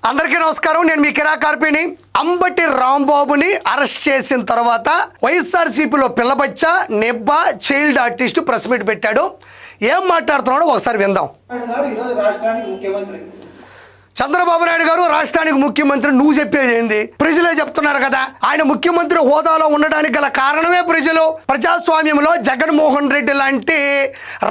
అందరికీ నమస్కారం. నేను మీ కిరా కార్పిని. అంబటి రాంబాబుని అరెస్ట్ చేసిన తర్వాత వైఎస్ఆర్సీపీలో పిల్లబచ్చ నెబ్బ చైల్డ్ ఆర్టిస్ట్ ప్రెస్ మీట్ పెట్టాడు. ఏం మాట్లాడుతున్నాడో ఒకసారి విందాం. చంద్రబాబు నాయుడు గారు రాష్ట్రానికి ముఖ్యమంత్రి. నువ్వు చెప్పేది ఏంది? ప్రజలే చెప్తున్నారు కదా. ఆయన ముఖ్యమంత్రి హోదాలో ఉండడానికి గల కారణమే ప్రజలు. ప్రజాస్వామ్యంలో జగన్మోహన్ రెడ్డి లాంటి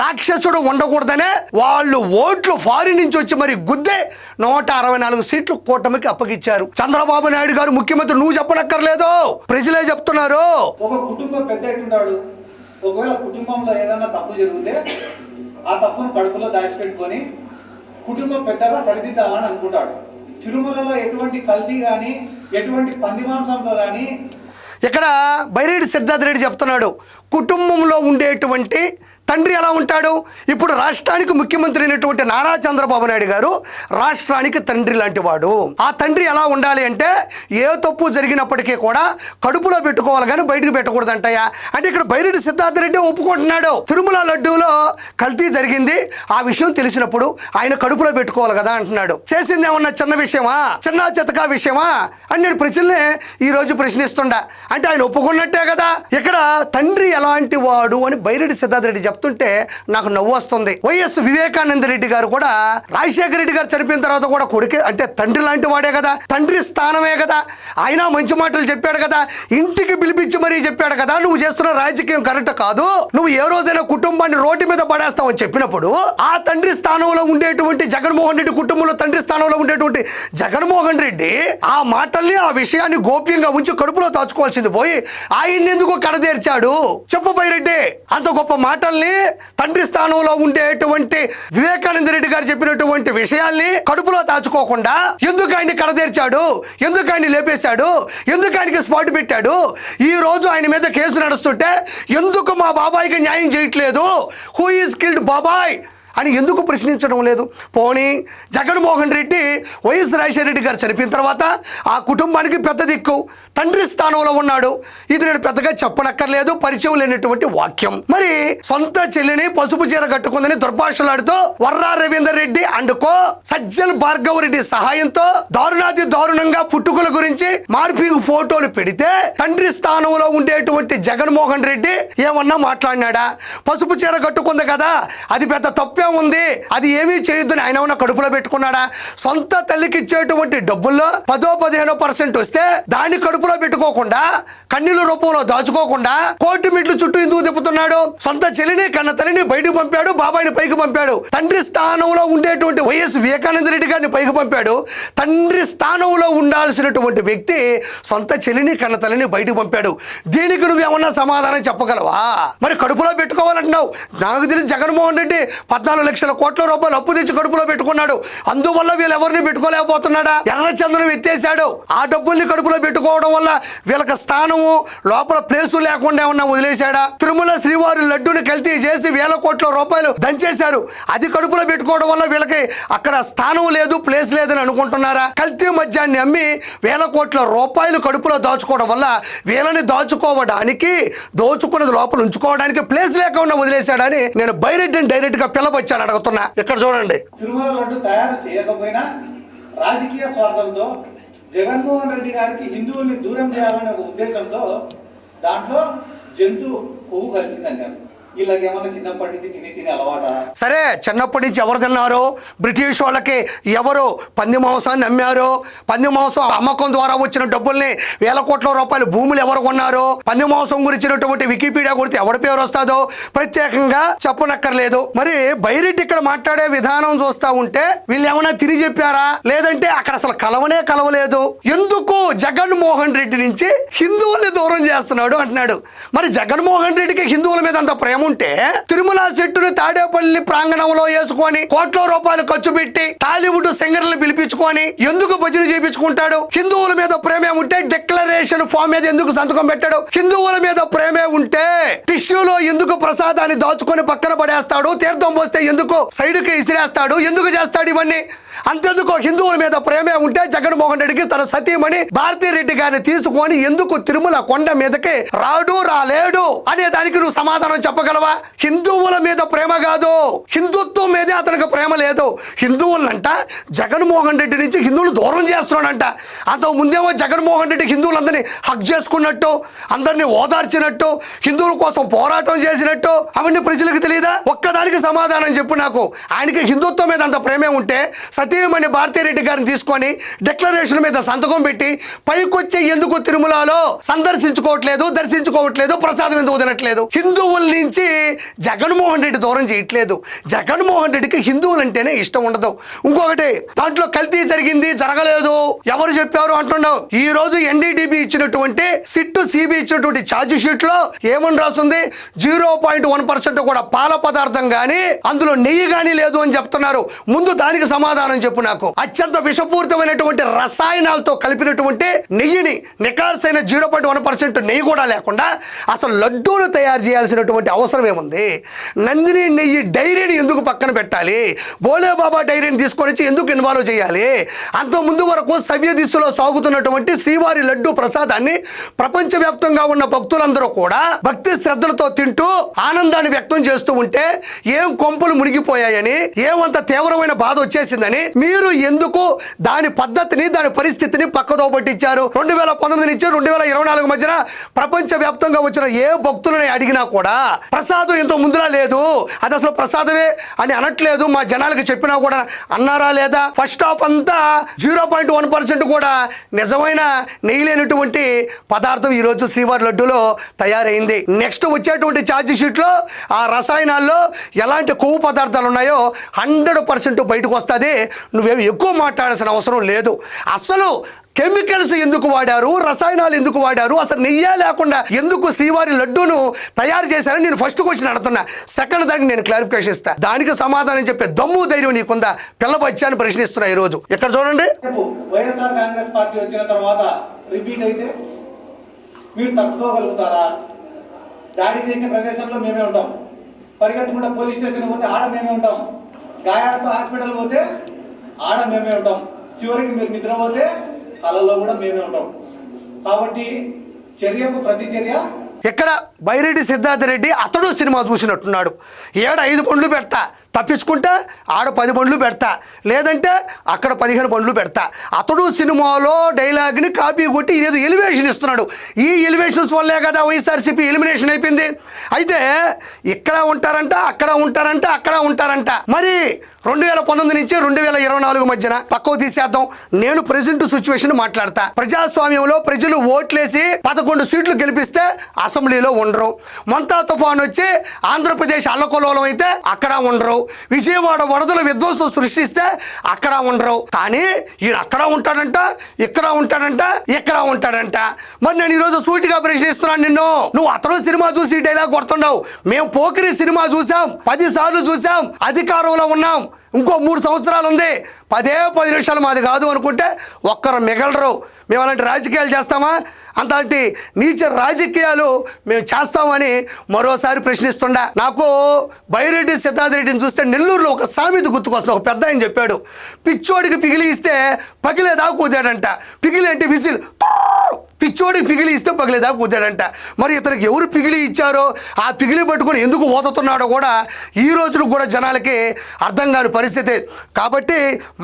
రాక్షసుడు ఉండకూడదనే వాళ్ళు ఓట్లు ఫారిన్ నుంచి వచ్చి మరి గుద్దే 164 సీట్లు కూటమికి అప్పగిచ్చారు. చంద్రబాబు నాయుడు గారు ముఖ్యమంత్రి. నువ్వు చెప్పనక్కర్లేదు, ప్రజలే చెప్తున్నారు. ఒక కుటుంబం పెద్ద ఎట్టున్నాడు. ఒకవేళ కుటుంబంలో ఏదైనా తప్పు జరిగితే ఆ తప్పును కడుపులో దాచిపెట్టుకొని కుటుంబం పెద్దగా సరిదిద్దాలని అనుకుంటాడు. తిరుమలలో ఎటువంటి కల్తీ కానీ ఎటువంటి పంది మాంసంతో కానీ ఇక్కడ బైరెడ్డి సిద్ధార్థ రెడ్డి చెప్తున్నాడు, కుటుంబంలో ఉండేటువంటి తండ్రి ఎలా ఉంటాడు? ఇప్పుడు రాష్ట్రానికి ముఖ్యమంత్రి అయినటువంటి నారా చంద్రబాబు నాయుడు గారు రాష్ట్రానికి తండ్రి లాంటి వాడు. ఆ తండ్రి ఎలా ఉండాలి అంటే ఏ తప్పు జరిగినప్పటికీ కూడా కడుపులో పెట్టుకోవాలి కానీ బయటకు పెట్టకూడదంటయ్యా. అంటే ఇక్కడ బైరెడ్డి సిద్ధార్థ రెడ్డి ఒప్పుకుంటున్నాడు, తిరుమల లడ్డూలో కల్తీ జరిగింది, ఆ విషయం తెలిసినప్పుడు ఆయన కడుపులో పెట్టుకోవాలి కదా అంటున్నాడు. చేసింది ఏమన్నా చిన్న విషయమా, చిన్న చితకా విషయమా అని నేను ప్రజల్ని ఈ రోజు ప్రశ్నిస్తుండా. అంటే ఆయన ఒప్పుకున్నట్టే కదా. ఇక్కడ తండ్రి ఎలాంటి వాడు అని బైరెడ్డి సిద్ధార్థ రెడ్డి చెప్తుంటే నాకు నవ్వు వస్తుంది. వైఎస్ వివేకానంద రెడ్డి గారు కూడా రాజశేఖర రెడ్డి గారు చనిపోయిన తర్వాత కూడా కొడుకే అంటే తండ్రి లాంటి వాడే కదా, తండ్రి స్థానమే కదా. ఆయన మంచి మాటలు చెప్పాడు కదా, ఇంటికి పిలిపించి మరీ చెప్పాడు కదా, నువ్వు చేస్తున్న రాజకీయం కరెక్ట్ కాదు, నువ్వు ఏ రోజైనా కుటుంబాన్ని రోడ్డు మీద పడేస్తావని చెప్పినప్పుడు ఆ తండ్రి స్థానంలో ఉండేటువంటి జగన్మోహన్ రెడ్డి కుటుంబంలో తండ్రి స్థానంలో ఉండేటువంటి జగన్మోహన్ రెడ్డి ఆ మాటల్ని ఆ విషయాన్ని గోప్యంగా ఉంచి కడుపులో దాచుకోవాల్సింది పోయి ఆయన్ని ఎందుకు కడదేర్చాడు చెప్పు బైరెడ్డి. అంత గొప్ప మాటల్ని తండ్రి స్థానంలో ఉండేటువంటి వివేకానంద రెడ్డి గారు చెప్పినటువంటి విషయాల్ని కడుపులో దాచుకోకుండా ఎందుకు ఆయన్ని కడదేర్చాడు, ఎందుకు ఆయన్ని లేపేశాడు, ఎందుకు ఆయనకి స్పాట్ పెట్టాడు? ఈ రోజు ఆయన మీద కేసు నడుస్తుంటే ఎందుకు మా బాబాయికి న్యాయం చేయట్లేదు, హూ ఈజ్ కిల్డ్ బాబాయ్ అని ఎందుకు ప్రశ్నించడం లేదు? పోనీ జగన్మోహన్ రెడ్డి వైఎస్ రాజశేఖర రెడ్డి గారు చనిపోయిన తర్వాత ఆ కుటుంబానికి పెద్ద దిక్కు, తండ్రి స్థానంలో ఉన్నాడు. ఇది నేను పెద్దగా చెప్పనక్కర్లేదు, పరిచయం లేనటువంటి వాక్యం. మరి సొంత చెల్లిని పసుపు చీర కట్టుకుందని దుర్భాషలాడుతూ వర్రా రవీందర్ రెడ్డి అండుకో సజ్జల్ భార్గవ్ రెడ్డి సహాయంతో దారుణాది దారుణంగా పుట్టుకల గురించి మార్ఫింగ్ ఫోటోలు పెడితే తండ్రి స్థానంలో ఉండేటువంటి జగన్మోహన్ రెడ్డి ఏమన్నా మాట్లాడినాడా? పసుపు చీర కట్టుకుంది కదా, అది పెద్ద తప్పే ఉంది, అది ఏమీ చేయొద్దని ఆయన ఉన్న కడుపులో పెట్టుకున్నాడా? సొంత తల్లికి ఇచ్చేటువంటి డబ్బుల్లో 10-15% వస్తే దాన్ని కడుపులో పెట్టుకోకుండా కన్నీళ్ళ రూపంలో దాచుకోకుండా కోర్టు మెట్లు చుట్టూ ఎందుకు తిప్పుతున్నాడు? సొంత చెల్లిని కన్న తల్లిని బయటకు పంపాడు, బాబాయిని పైకి పంపాడు. తండ్రి స్థానంలో ఉండేటువంటి వైఎస్ వివేకానంద రెడ్డి గారిని పైకి పంపాడు. తండ్రి స్థానంలో ఉండాల్సినటువంటి వ్యక్తి సొంత చెల్లిని కన్న తల్లిని బయటకు పంపాడు. దీనికి నువ్వేమన్నా సమాధానం చెప్పగలవా? మరి కడుపులో పెట్టుకోవాలంటున్నావు. నాకు తెలిసి జగన్మోహన్ రెడ్డి 14 లక్షల కోట్ల రూపాయలు అప్పు తెచ్చి కడుపులో పెట్టుకున్నాడు. అందువల్ల వీళ్ళు ఎవరిని పెట్టుకోలేకపోతున్నాడా? ఎర్రచందనం ఎత్తేసాడు. ఆ డబ్బుల్ని కడుపులో పెట్టుకోవడం వల్ల వీళ్ళకి స్థానము లోపల ప్లేసు లేకుండా ఏమన్నా వదిలేశాడా? తిరుమల శ్రీవారి లడ్డూని కల్తీ చేసి 1000 కోట్ల రూపాయలు దంచేశారు. అది కడుపులో పెట్టుకోవడం వల్ల వీళ్ళకి అక్కడ స్థానం లేదు, ప్లేస్ లేదని అనుకుంటున్నారా? కల్తీ మద్యాన్ని అమ్మి 1000 కోట్ల రూపాయలు కడుపులో దాచుకోవడం వల్ల వీళ్ళని దాచుకోవడానికి, దోచుకున్నది లోపల ఉంచుకోవడానికి ప్లేస్ లేకుండా వదిలేశాడని నేను బైరెడ్డిని డైరెక్ట్ గా పిల్లబచ్చాను అడుగుతున్నా. ఇక్కడ చూడండి, తిరుమల లడ్డు తయారు చేయకపోయినా రాజకీయ స్వార్థంతో జగన్మోహన్ రెడ్డి గారికి హిందువుల్ని దూరం చేయాలనే ఒక ఉద్దేశంతో దాంట్లో జంతు కొవ్వు కలిసిందన్నారు. వీళ్ళకి ఏమన్నా చిన్నప్పటి నుంచి తిని అలవాట? సరే, చిన్నప్పటి నుంచి ఎవరు తిన్నారు? బ్రిటిష్ వాళ్ళకి ఎవరు పంది మాంసాన్ని అమ్మారు? పంది మాంసం అమ్మకం ద్వారా వచ్చిన డబ్బుల్ని 1000 కోట్ల రూపాయలు భూములు ఎవరు కొన్నారు? పంది మాంసం గురించినటువంటి వికీపీడియా కొడితే ఎవరి పేరు వస్తుందో ప్రత్యేకంగా చెప్పనక్కర్లేదు. మరి బైరెడ్డి ఇక్కడ మాట్లాడే విధానం చూస్తా ఉంటే వీళ్ళు ఏమైనా తిరిగి చెప్పారా? లేదంటే అక్కడ అసలు కలవలేదు. ఎందుకు జగన్మోహన్ రెడ్డి నుంచి హిందువుల్ని దూరం చేస్తున్నాడు అంటున్నాడు. మరి జగన్మోహన్ రెడ్డికి హిందువుల మీద అంత ప్రేమ ఉంటే తిరుమల చెట్టును తాడేపల్లి ప్రాంగణంలో వేసుకొని కోట్ల రూపాయలు ఖర్చు పెట్టి టాలీవుడ్ సింగర్లు పిలిపించుకొని ఎందుకు భజన చేయించుకుంటాడు? హిందువుల మీద ప్రేమే ఉంటే డిక్లరేషన్ ఫామ్ మీద ఎందుకు సంతకం పెట్టాడు? హిందువుల మీద ప్రేమే ఉంటే టిష్యూలో ఎందుకు ప్రసాదాన్ని దాచుకొని పక్కన పడేస్తాడు? తీర్థం పోస్తే ఎందుకు సైడ్కి ఇసిరేస్తాడు? ఎందుకు చేస్తాడు ఇవన్నీ? అంతెందుకు హిందువుల మీద ప్రేమే ఉంటే జగన్మోహన్ రెడ్డికి తన సతీమణి భారతీరెడ్డి గారిని తీసుకొని ఎందుకు తిరుమల కొండ మీదకి రాలేడు అనే దానికి నువ్వు సమాధానం చెప్పగలవా? హిందువుల మీద ప్రేమ కాదు, హిందుత్వం మీదే అతనికి ప్రేమ లేదు. హిందువులంట జగన్మోహన్ రెడ్డి నుంచి హిందువులు దూరం చేస్తున్నాడంట. అంతకు ముందేమో జగన్మోహన్ రెడ్డి హిందువులందరినీ హక్ చేసుకున్నట్టు, అందరినీ ఓదార్చినట్టు, హిందువుల కోసం పోరాటం చేసినట్టు అవన్నీ ప్రజలకు తెలియదా? ఒక్కదానికి సమాధానం చెప్పు నాకు. ఆయనకి హిందుత్వం మీద అంత ప్రేమే ఉంటే సతీమణి భారతీరెడ్డి గారిని తీసుకొని డిక్లరేషన్ మీద సంతకం పెట్టి పైకొచ్చే ఎందుకు తిరుమలలో సందర్శించుకోవట్లేదు, దర్శించుకోవట్లేదు, ప్రసాదం ఎందుకు తినట్లేదు? హిందువుల నుంచి జగన్మోహన్ రెడ్డి దూరం చేయట్లేదు. జగన్మోహన్ రెడ్డికి హిందువులంటేనే ఇష్టం ఉండదు. ఇంకొకటి, దాంట్లో కల్తీ జరిగింది, జరగలేదు, ఎవరు చెప్పారు అంటున్నావు. ఈ రోజు ఎన్డీడీబీ ఇచ్చినటువంటి సిట్టు సిబి ఇచ్చినటువంటి ఛార్జ్ షీట్ లో ఏమని రాస్తుంది? 0.1% కూడా పాల పదార్థం గానీ అందులో నెయ్యి గానీ లేదు అని చెప్తున్నారు. ముందు దానికి సమాధానం చెప్పు నాకు. అత్యంత విషపూరితమైనటువంటి రసాయనాలతో కలిపినటువంటి నెయ్యిని, నికార్సైన 0.1% నెయ్యి కూడా లేకుండా అసలు లడ్డూను తయారు చేయాల్సినటువంటి అవసరం ఏముంది? నందిని నెయ్యి డైరీని ఎందుకు పక్కన పెట్టాలి? బోలేబాబా డైరీని తీసుకొని వచ్చి ఎందుకు ఇన్వాల్వ్ చేయాలి? అంత ముందు వరకు సవ్య దిశలో సాగుతున్నటువంటి శ్రీవారి లడ్డు ప్రసాదాన్ని ప్రపంచవ్యాప్తంగా ఉన్న భక్తులందరూ కూడా భక్తి శ్రద్ధలతో తింటూ ఆనందాన్ని వ్యక్తం చేస్తూ ఉంటే ఏం కొంపలు మునిగిపోయాయని, ఏమంత తీవ్రమైన బాధ వచ్చేసిందని మీరు ఎందుకు దాని పద్ధతిని, దాని పరిస్థితిని పక్కదో పట్టించారు? 2019 నుంచి 2024 మధ్యన ప్రపంచ వ్యాప్తంగా వచ్చిన ఏ భక్తులని అడిగినా కూడా ప్రసాదం ఇంత ముందులా లేదు, అది అసలు ప్రసాదమే అని అనట్లేదు. మా జనాలకు చెప్పినా కూడా అన్నారా లేదా? ఫస్ట్ హాఫ్ అంతా 0.1% కూడా నిజమైన నెయ్యి లేనటువంటి పదార్థం ఈరోజు శ్రీవారి లడ్డూలో తయారైంది. నెక్స్ట్ వచ్చేటువంటి ఛార్జ్ షీట్లో ఆ రసాయనాల్లో ఎలాంటి కొవ్వు పదార్థాలు ఉన్నాయో 100% బయటకు వస్తుంది. నువ్వేమి ఎక్కువ మాట్లాడాల్సిన అవసరం లేదు. అసలు కెమికల్స్ ఎందుకు వాడారు, రసాయనాలు ఎందుకు వాడారు, అసలు నెయ్యే లేకుండా ఎందుకు శ్రీవారి లడ్డూను తయారు చేశారని నేను ఫస్ట్ క్వశ్చన్ అడుగుతున్నా. సెకండ్ దానికి నేను క్లారిఫికేషన్ ఇస్తా. దానికి సమాధానం చెప్పే దమ్ము ధైర్యం నీకుందా? పిల్ల బచ్చాన్ని ప్రశ్నిస్తున్నా ఈరోజు. ఇక్కడ చూడండి, వైఎస్ఆర్ కాంగ్రెస్ పార్టీ వచ్చిన తర్వాత రిపీట్ అయితే మీరు తట్టుకోగలుగుతారా? దాడి చేసిన ప్రదేశంలో మేమే ఉంటాం, పరిగెత్తుకుంటా పోలీస్ స్టేషన్ పోతే ఆడ మేమే ఉంటాం, గాయాలతో హాస్పిటల్ పోతే ఆడ మేమే ఉంటాం, చివరికి మీరు నిద్రపోతే కళల్లో కూడా మేమే ఉంటాం. కాబట్టి చర్యకు ప్రతి చర్య. ఇక్కడ బైరెడ్డి సిద్ధార్థ రెడ్డి అతడు సినిమా చూసినట్టున్నాడు. 5 బండ్లు పెడతా, తప్పించుకుంటే ఆడ 10 బండ్లు పెడతా, లేదంటే అక్కడ 15 బండ్లు పెడతా. అతడు సినిమాలో డైలాగ్ని కాపీ కొట్టి ఏదో ఎలివేషన్ ఇస్తున్నాడు. ఈ ఎలివేషన్స్ వల్లే కదా వైఎస్ఆర్సీపీ ఎలిమినేషన్ అయిపోయింది. అయితే ఇక్కడ ఉంటారంట, అక్కడ ఉంటారంట, అక్కడ ఉంటారంట. మరి 2019 నుంచి 2024 మధ్యన పక్కకు తీసేద్దాం. నేను ప్రెజెంట్ సిచ్యువేషన్ మాట్లాడతా. ప్రజాస్వామ్యంలో ప్రజలు ఓట్లేసి 11 సీట్లు గెలిపిస్తే అసెంబ్లీలో ఉండరు. మంతా తుఫాన్ వచ్చి ఆంధ్రప్రదేశ్ అల్లకొల్లోలం అయితే అక్కడ ఉండరు. విజయవాడ వరదలు విధ్వంసం సృష్టిస్తే అక్కడ ఉండరు. కానీ ఈయన అక్కడ ఉంటాడంట, ఇక్కడ ఉంటాడంట, ఇక్కడ ఉంటాడంట. మరి నేను ఈరోజు సూటిగా ప్రశ్నిస్తున్నాను నిన్ను. నువ్వు అతను సినిమా చూసి డైలాగ్ కొడుతున్నావు. మేము పోకిరి సినిమా చూసాం, 10 సార్లు చూసాం, అధికారంలో ఉన్నాం, ఇంకో 3 సంవత్సరాలు ఉంది, 10 నిమిషాలు మాది కాదు అనుకుంటే ఒక్కరు మిగలరు. మేము అలాంటి రాజకీయాలు చేస్తామా? అంతటి నీచ రాజకీయాలు మేము చేస్తామని మరోసారి ప్రశ్నిస్తుండా. నాకు బైరెడ్డి సిద్ధార్థ రెడ్డిని చూస్తే నెల్లూరులో ఒక సామెత గుర్తుకొస్తుంది. ఒక పెద్ద ఆయన చెప్పాడు, పిచ్చోడికి పిగిలి ఇస్తే పగిలేదా కూదాడంట. పిగిలి అంటే విసిల్, పిచ్చోడికి పిగిలి ఇస్తే పగిలేదా కూదాడంట. మరి ఇతనికి ఎవరు పిగిలి ఇచ్చారో, ఆ పిగిలి పట్టుకొని ఎందుకు ఓదుతున్నాడో కూడా ఈ రోజును కూడా జనాలకి అర్థం కాని పరిస్థితి. కాబట్టి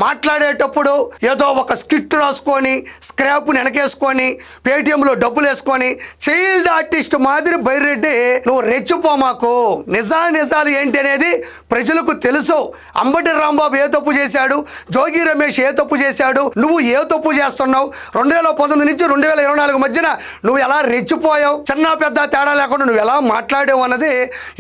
మాట్లాడేటప్పుడు ఏదో ఒక స్కిట్ రాసుకొని, స్క్రాప్ని వెనకేసుకొని, పేటిఎంలో డబ్బులు వేసుకొని చైల్డ్ ఆర్టిస్ట్ మాదిరి బైరెడ్డి నువ్వు రెచ్చిపోమాకు. నిజాలు ఏంటి అనేది ప్రజలకు తెలుసు. అంబటి రాంబాబు ఏ తప్పు చేశాడు, జోగి రమేష్ ఏ తప్పు చేశాడు, నువ్వు ఏ తప్పు చేస్తున్నావు, 2019 నుంచి 2024 మధ్యన నువ్వు ఎలా రెచ్చిపోయావు, చిన్న పెద్ద తేడా లేకుండా నువ్వు ఎలా మాట్లాడావు అన్నది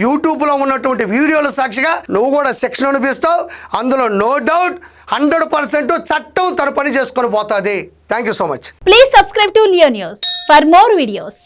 యూట్యూబ్లో ఉన్నటువంటి వీడియోల సాక్షిగా నువ్వు కూడా శిక్షణ అనిపిస్తావు. అందులో నో డౌట్ 100% చట్టం తన పని చేసుకొని పోతుంది. Thank you so much. Please subscribe to Leo news for more videos.